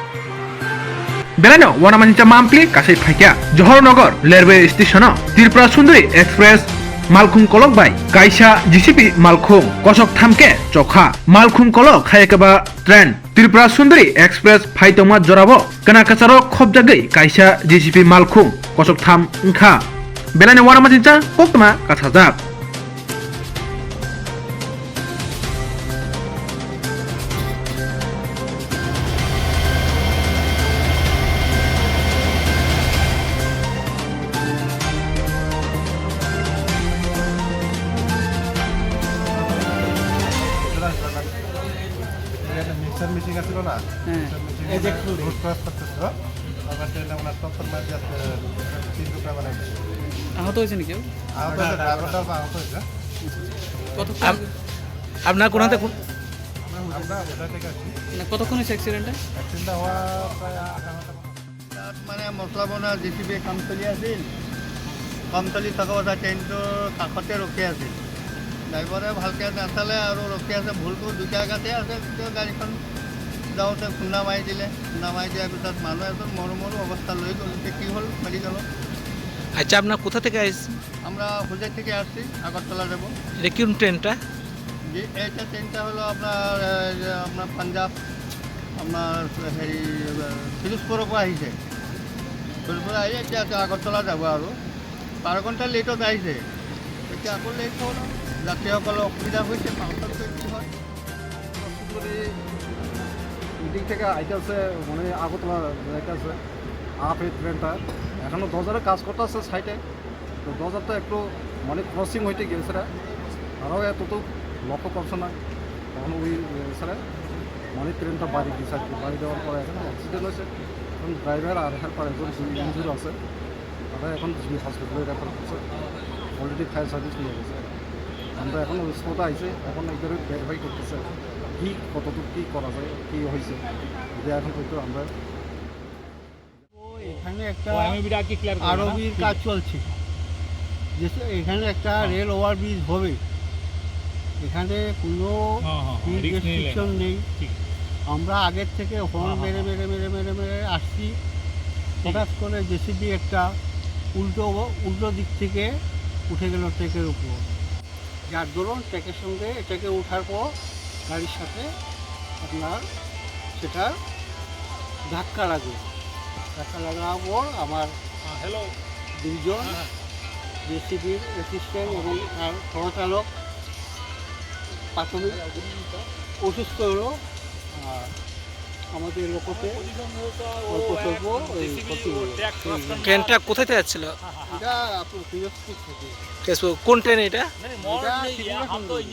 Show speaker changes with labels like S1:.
S1: बेलानो वानामानिचा मामप्ली कासै फाइका जहरनगर railway station Tripura Sundari express मालखुं कलक bye काइसा GCP मालखुं कसक थामके चखा मालखुं कलक खायकबा train Tripura Sundari express फाइतमा जराबो कनाकाचारो खबजागै काइसा GCP मालखुं कसक थाम इंखा बेलानो वानामानिचा कोक्तमा काथाजाक
S2: মিক্সার মিটিং আছিল না এই যে রোড ক্রস করতেছিল আবার ট্রেনে ওনার টক্কর মার দিয়ে 3 টুকরা বানাই দিয়েছে।
S3: আহত হয়েছে নাকি কেউ?
S2: আহত হয়েছে, ড্রাইভারটা আহত হয়েছে।
S3: আপনার কোনাতে
S2: আমরা ওটা থেকে আসছি।
S3: কতক্ষণ হয়েছে অ্যাক্সিডেন্টটা?
S2: অ্যাক্সিডেন্টটা হওয়া প্রায় আধা ঘন্টা।
S4: তাত মানে মছলা বনোৱা জেচিবি কাম চলি আছিল। কাম চলি থকা অৱস্থাত ট্ৰেইনটোৰ কাষতে ৰখি আছিল। ড্ৰাইভাৰে ভালকৈ নাচালে আৰু ৰখি আছে, ভুলটো দুটা জেগাতে আছে। গাড়ীখন যাওঁতে খুন্দা মাৰি দিলে। খুন্দা মাৰি দিয়াৰ পিছত মানুহ এজন মৰো মৰো অৱস্থা লৈ গ'ল। এতিয়া কি হ'ল মেডিকেলত?
S3: আচ্ছা, আপনার কোথা থেকে আসছেন?
S4: আমরা হুজাই থেকে আসছি, আগরতলা যাব।
S3: এটা কোন ট্রেনটা?
S4: যে এইটা ট্রেনটা হলো আপনার পাঞ্জাব, আপনার হেৰি ফিৰোজপুৰৰ পৰা আহিছে। ফিৰোজপুৰ আহি এতিয়া আগরতলা যাব আৰু 12 ঘণ্টা লেটত আহিছে। এতিয়া আকৌ লেট হ'ল, যাত্ৰীসকলৰ অসুবিধা হৈছে। পাঁচটাত কি হয়
S2: মিটিং থেকে আইতেছে মানে আগরতলা যাইতেছে আপ এই ট্রেনটা এখনো দরজারে কাজ করতেছে সাইডে। তো দরজাটা একটু মানে ক্রসিং হইতে গেছে তারাও এত তো লক্ষ্য করছে না। তখন ওই স্যারে মানে ট্রেনটা বাড়ি দিয়েছে আর কি। বাড়ি দেওয়ার পরে এখানে অ্যাক্সিডেন্ট হয়েছে। এখন ড্রাইভার আর হেল্পার একজন ইঞ্জুর আছে, তারা এখন হসপিটালে রেফার করছে। অলরেডি ফায়ার সার্ভিস নিয়ে গেছে। আমরা এখন স্পটে আইছে, এখন এদের ভেরিফাই করতেছে কী কতটুকু কী করা যায়, কী হয়েছে। এটা এখন কিন্তু আমরা
S4: এখানে একটা আরবির কাজ চলছে, এখানে একটা রেল ওভারব্রিজ হবে। এখানে কোনো রেস্ট্রিকশন নেই। আমরা আগের থেকে হর্ন মেরে মেরে মেরে মেরে মেরে আসছি। হঠাৎ করে জেসিবি একটা উল্টো দিক থেকে উঠে গেল ট্রেকের উপর, যার দরুন ট্রেকের সঙ্গে এটাকে ওঠার পর গাড়ির সাথে আপনার সেটা ধাক্কা লাগলো। ধাক্কা লাগার পর আমার দুইজন জেসিবির অ্যাসিস্ট্যান্ট এবং তার সহচালক প্রাথমিক অসুস্থ হলো। আর আমাদের লোকতে অল্প স্বল্প ক্ষতি হলো।
S3: ট্রেনটা কোথায় থেকে যাচ্ছিল?
S4: এটা আপনার ফিরোজপুর থেকে।
S3: কোন ট্রেন এটা?
S4: ত্রিপুরা সুন্দরী।